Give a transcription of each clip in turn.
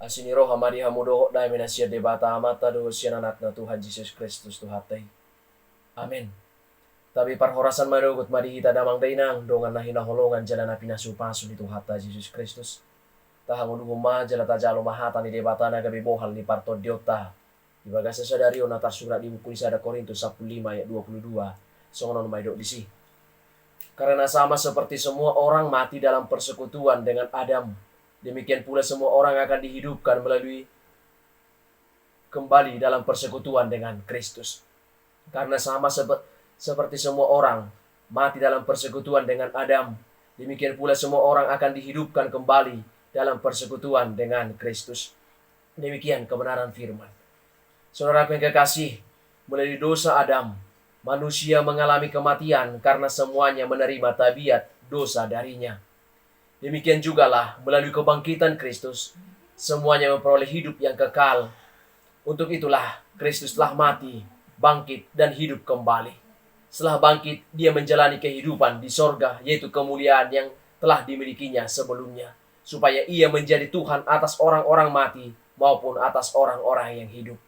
Asiniro hamari hamudo dai menasia debata amata do siananatna Tuhan Yesus Kristus Tuhatai. Amin. Tapi parhorasan manugut mari kita damang dainang dongan nahina holongan jalan api nasupasu di Tuhata Yesus Kristus. Tahangun huma jala tajalo mahata ni debata na gabi bohal ni parto diota. Di bagasa sadario nata surat di buku Isada Korintus 15 ayat 22. Songonon maidok disi. Karena sama seperti semua orang mati dalam persekutuan dengan Adam, demikian pula semua orang akan dihidupkan melalui kembali dalam persekutuan dengan Kristus. Karena sama seperti semua orang mati dalam persekutuan dengan Adam, demikian pula semua orang akan dihidupkan kembali dalam persekutuan dengan Kristus. Demikian kebenaran firman. Saudaraku yang kekasih, melalui dosa Adam, manusia mengalami kematian karena semuanya menerima tabiat dosa darinya. Demikian jugalah melalui kebangkitan Kristus, semuanya memperoleh hidup yang kekal. Untuk itulah Kristus telah mati, bangkit, dan hidup kembali. Setelah bangkit, dia menjalani kehidupan di sorga, yaitu kemuliaan yang telah dimilikinya sebelumnya, supaya ia menjadi Tuhan atas orang-orang mati maupun atas orang-orang yang hidup.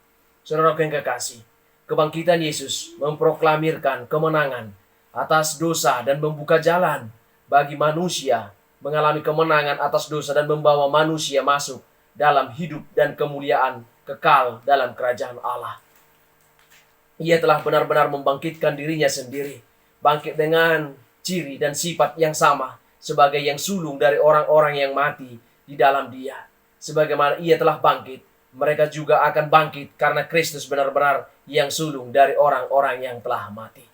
Saudara yang kekasih, kebangkitan Yesus memproklamirkan kemenangan atas dosa dan membuka jalan bagi manusia mengalami kemenangan atas dosa dan membawa manusia masuk dalam hidup dan kemuliaan kekal dalam kerajaan Allah. Ia telah benar-benar membangkitkan dirinya sendiri, bangkit dengan ciri dan sifat yang sama sebagai yang sulung dari orang-orang yang mati di dalam Dia. Sebagaimana ia telah bangkit, mereka juga akan bangkit karena Kristus benar-benar yang sulung dari orang-orang yang telah mati.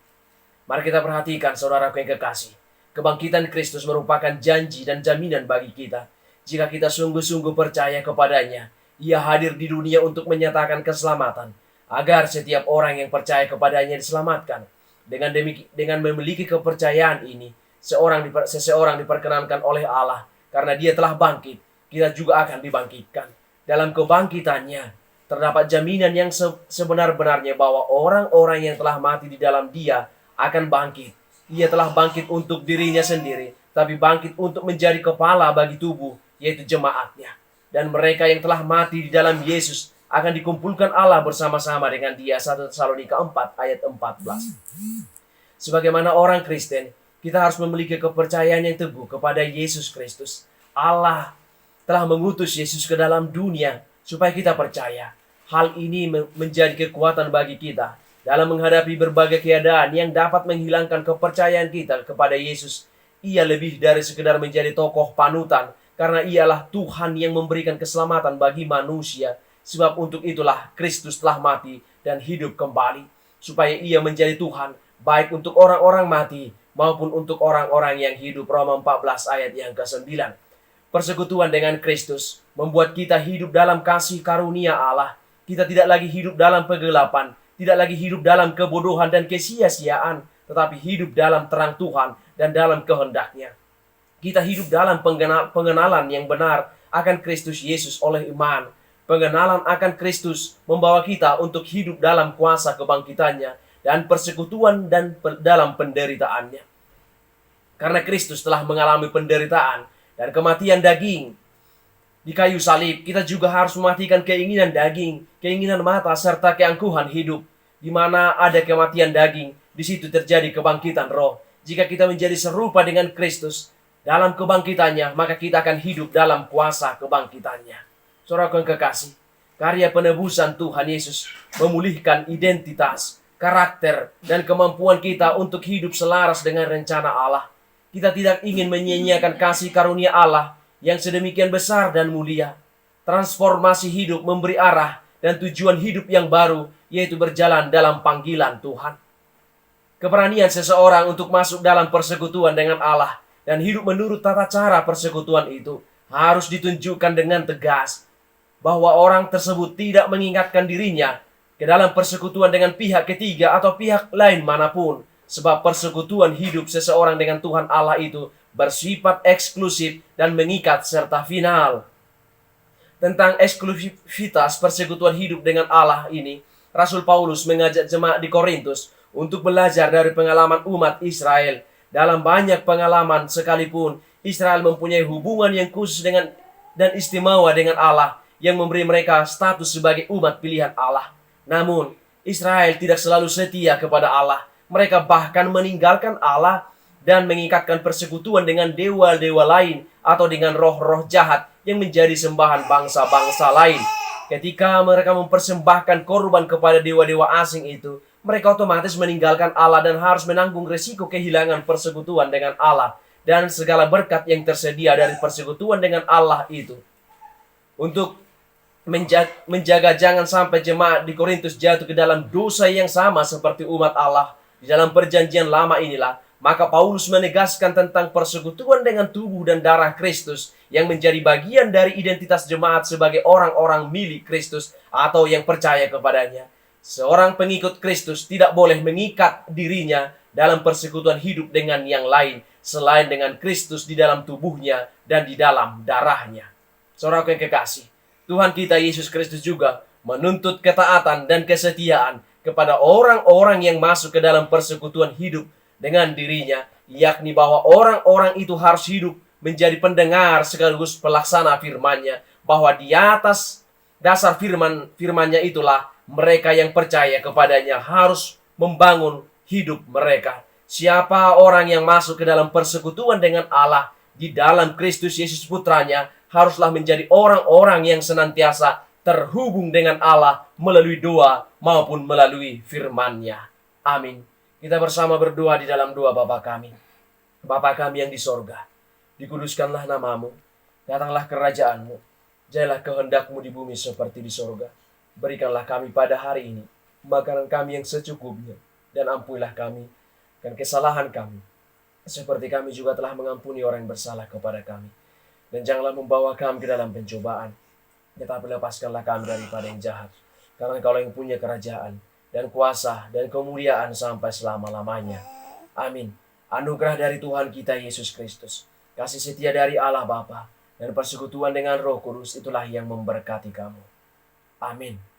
Mari kita perhatikan saudaraku yang kekasih. Kebangkitan Kristus merupakan janji dan jaminan bagi kita. Jika kita sungguh-sungguh percaya kepadanya, Ia hadir di dunia untuk menyatakan keselamatan, agar setiap orang yang percaya kepadanya diselamatkan. Dengan memiliki kepercayaan ini, seseorang diperkenankan oleh Allah, karena dia telah bangkit, kita juga akan dibangkitkan. Dalam kebangkitannya, terdapat jaminan yang sebenar-benarnya bahwa orang-orang yang telah mati di dalam Dia akan bangkit. Ia telah bangkit untuk dirinya sendiri, tapi bangkit untuk menjadi kepala bagi tubuh, yaitu jemaatnya. Dan mereka yang telah mati di dalam Yesus akan dikumpulkan Allah bersama-sama dengan Dia. 1 Tesalonika 4 ayat 14. Sebagaimana orang Kristen, kita harus memiliki kepercayaan yang teguh kepada Yesus Kristus. Allah telah mengutus Yesus ke dalam dunia supaya kita percaya. Hal ini menjadi kekuatan bagi kita dalam menghadapi berbagai keadaan yang dapat menghilangkan kepercayaan kita kepada Yesus. Ia lebih dari sekedar menjadi tokoh panutan, karena ialah Tuhan yang memberikan keselamatan bagi manusia. Sebab untuk itulah Kristus telah mati dan hidup kembali, supaya ia menjadi Tuhan, baik untuk orang-orang mati maupun untuk orang-orang yang hidup. Roma 14 ayat yang ke-9. Persekutuan dengan Kristus membuat kita hidup dalam kasih karunia Allah. Kita tidak lagi hidup dalam kegelapan, tidak lagi hidup dalam kebodohan dan kesia-siaan, tetapi hidup dalam terang Tuhan dan dalam kehendak-Nya. Kita hidup dalam pengenalan yang benar akan Kristus Yesus oleh iman. Pengenalan akan Kristus membawa kita untuk hidup dalam kuasa kebangkitannya dan persekutuan dan dalam penderitaannya. Karena Kristus telah mengalami penderitaan dan kematian daging di kayu salib, kita juga harus mematikan keinginan daging, keinginan mata, serta keangkuhan hidup. Di mana ada kematian daging, di situ terjadi kebangkitan roh. Jika kita menjadi serupa dengan Kristus dalam kebangkitannya, maka kita akan hidup dalam kuasa kebangkitannya. Saudaraku yang kekasih, karya penebusan Tuhan Yesus memulihkan identitas, karakter, dan kemampuan kita untuk hidup selaras dengan rencana Allah. Kita tidak ingin menyia-nyiakan kasih karunia Allah yang sedemikian besar dan mulia. Transformasi hidup memberi arah dan tujuan hidup yang baru, yaitu berjalan dalam panggilan Tuhan. Keberanian seseorang untuk masuk dalam persekutuan dengan Allah dan hidup menurut tata cara persekutuan itu harus ditunjukkan dengan tegas, bahwa orang tersebut tidak mengingatkan dirinya ke dalam persekutuan dengan pihak ketiga atau pihak lain manapun. Sebab persekutuan hidup seseorang dengan Tuhan Allah itu bersifat eksklusif dan mengikat serta final. Tentang eksklusivitas persekutuan hidup dengan Allah ini, Rasul Paulus mengajak jemaat di Korintus untuk belajar dari pengalaman umat Israel. Dalam banyak pengalaman sekalipun, Israel mempunyai hubungan yang khusus dengan dan istimewa dengan Allah yang memberi mereka status sebagai umat pilihan Allah. Namun, Israel tidak selalu setia kepada Allah. Mereka bahkan meninggalkan Allah dan mengikatkan persekutuan dengan dewa-dewa lain atau dengan roh-roh jahat yang menjadi sembahan bangsa-bangsa lain. Ketika mereka mempersembahkan korban kepada dewa-dewa asing itu, mereka otomatis meninggalkan Allah dan harus menanggung risiko kehilangan persekutuan dengan Allah dan segala berkat yang tersedia dari persekutuan dengan Allah itu. Untuk menjaga jangan sampai jemaat di Korintus jatuh ke dalam dosa yang sama seperti umat Allah di dalam perjanjian lama inilah, maka Paulus menegaskan tentang persekutuan dengan tubuh dan darah Kristus yang menjadi bagian dari identitas jemaat sebagai orang-orang milik Kristus atau yang percaya kepadanya. Seorang pengikut Kristus tidak boleh mengikat dirinya dalam persekutuan hidup dengan yang lain selain dengan Kristus di dalam tubuhnya dan di dalam darahnya. Saudaraku yang kekasih, Tuhan kita Yesus Kristus juga menuntut ketaatan dan kesetiaan kepada orang-orang yang masuk ke dalam persekutuan hidup dengan dirinya, yakni bahwa orang-orang itu harus hidup menjadi pendengar sekaligus pelaksana firman-Nya, bahwa di atas dasar firman-Nya itulah mereka yang percaya kepadanya harus membangun hidup mereka. Siapa orang yang masuk ke dalam persekutuan dengan Allah di dalam Kristus Yesus Putranya haruslah menjadi orang-orang yang senantiasa terhubung dengan Allah melalui doa maupun melalui firman-Nya. Amin. Kita bersama berdoa di dalam doa Bapa kami. Bapa kami yang di sorga, dikuduskanlah namamu, datanglah kerajaan-Mu, jadilah kehendak-Mu di bumi seperti di sorga. Berikanlah kami pada hari ini makanan kami yang secukupnya, dan ampunilah kami dan kesalahan kami, seperti kami juga telah mengampuni orang yang bersalah kepada kami. Dan janganlah membawa kami ke dalam pencobaan, tetapi lepaskanlah kami daripada yang jahat. Karena Engkau yang punya kerajaan dan kuasa dan kemuliaan sampai selama-lamanya. Amin. Anugerah dari Tuhan kita Yesus Kristus, kasih setia dari Allah Bapa, dan persekutuan dengan Roh Kudus itulah yang memberkati kamu. Amin.